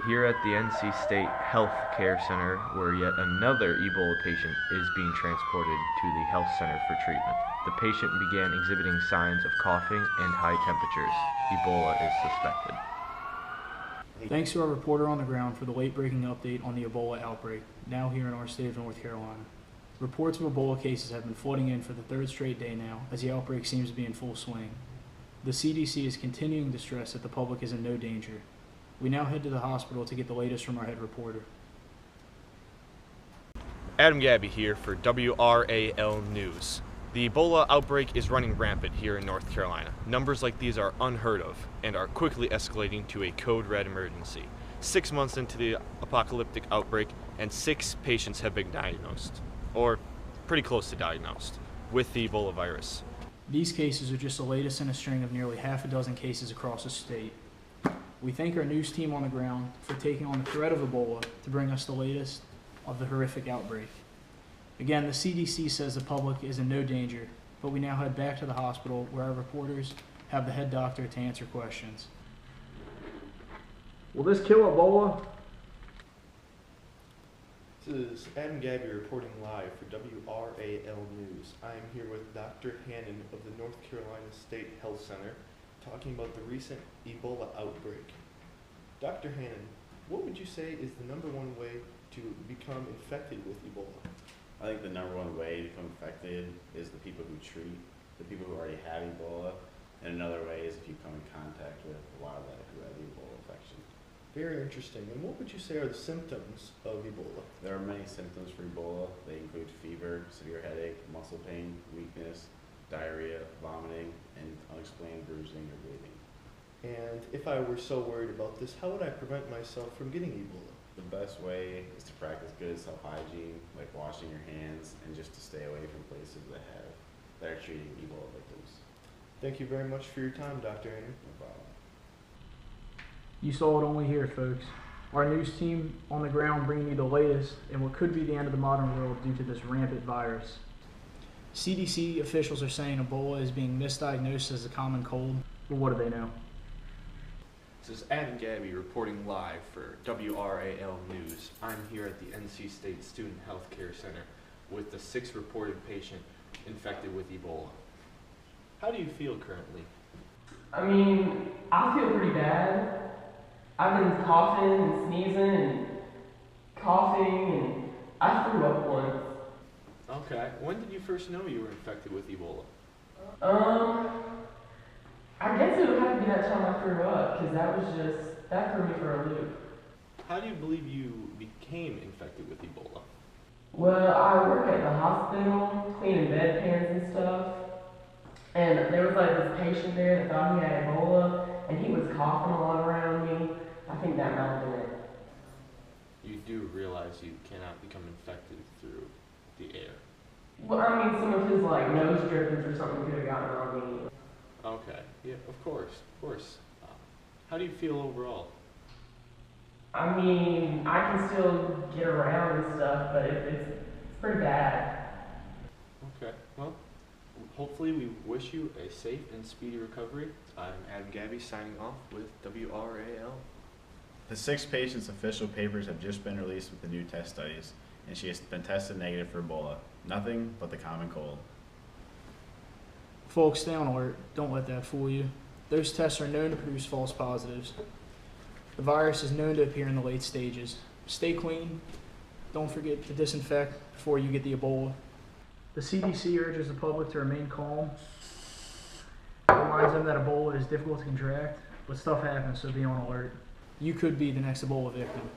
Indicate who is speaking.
Speaker 1: here at the NC State Health Care Center, where yet another Ebola patient is being transported to the health center for treatment. The patient began exhibiting signs of coughing and high temperatures. Ebola is suspected.
Speaker 2: Thanks to our reporter on the ground for the late-breaking update on the Ebola outbreak, now here in our state of North Carolina. Reports of Ebola cases have been flooding in for the third straight day now, as the outbreak seems to be in full swing. The CDC is continuing to stress that the public is in no danger. We now head to the hospital to get the latest from our head reporter.
Speaker 3: Adam Gabby here for WRAL News. The Ebola outbreak is running rampant here in North Carolina. Numbers like these are unheard of and are quickly escalating to a code red emergency. 6 months into the apocalyptic outbreak, and 6 patients have been diagnosed, or pretty close to diagnosed, with the Ebola virus.
Speaker 2: These cases are just the latest in a string of nearly half a dozen cases across the state. We thank our news team on the ground for taking on the threat of Ebola to bring us the latest of the horrific outbreak. Again, the CDC says the public is in no danger, but we now head back to the hospital where our reporters have the head doctor to answer questions. Will this kill Ebola?
Speaker 4: This is Adam Gabby reporting live for WRAL News. I am here with Dr. Hannon of the North Carolina State Health Center talking about the recent Ebola outbreak. Dr. Hannon, what would you say is the #1 way to become infected with Ebola?
Speaker 5: I think the #1 way to become infected is the people who treat the people who already have Ebola, and another way is if you come in contact with a wildlife who have the Ebola infection.
Speaker 4: Very interesting. And what would you say are the symptoms of Ebola?
Speaker 5: There are many symptoms for Ebola. They include fever, severe headache, muscle pain, weakness, diarrhea, vomiting, and unexplained bruising or bleeding.
Speaker 4: And if I were so worried about this, how would I prevent myself from getting Ebola?
Speaker 5: The best way is to practice good self-hygiene, like washing your hands, and just to stay away from places that are treating Ebola victims.
Speaker 4: Thank you very much for your time, Dr. Hannon.
Speaker 5: No problem.
Speaker 2: You saw it only here, folks. Our news team on the ground bringing you the latest in what could be the end of the modern world due to this rampant virus. CDC officials are saying Ebola is being misdiagnosed as a common cold, but what do they know?
Speaker 1: This is Adam Gabby reporting live for WRAL News. I'm here at the NC State Student Health Care Center with the 6th reported patient infected with Ebola. How do you feel currently?
Speaker 6: I mean, I feel pretty bad. I've been coughing and sneezing and coughing, and I threw up once.
Speaker 1: Okay. When did you first know you were infected with Ebola?
Speaker 6: I guess it would have to be that time I threw up, because that threw me for a loop.
Speaker 1: How do you believe you became infected with Ebola?
Speaker 6: Well, I work at the hospital, cleaning bedpans and stuff, and there was like this patient there that thought he had Ebola, and he was coughing a lot around me. I think that might have been it.
Speaker 1: You do realize you cannot become infected through the air.
Speaker 6: Well, I mean, some of his like nose drippings or something could have gotten on me.
Speaker 1: Okay, yeah, of course. How do you feel overall?
Speaker 6: I mean, I can still get around and stuff, but it's pretty bad.
Speaker 1: Okay, well, hopefully we wish you a safe and speedy recovery. I'm Adam Gabby signing off with WRAL.
Speaker 5: The 6 patient's official papers have just been released with the new test studies, and she has been tested negative for Ebola. Nothing but the common cold.
Speaker 2: Folks, stay on alert. Don't let that fool you. Those tests are known to produce false positives. The virus is known to appear in the late stages. Stay clean. Don't forget to disinfect before you get the Ebola. The CDC urges the public to remain calm. It reminds them that Ebola is difficult to contract, but stuff happens, so be on alert. You could be the next Ebola victim.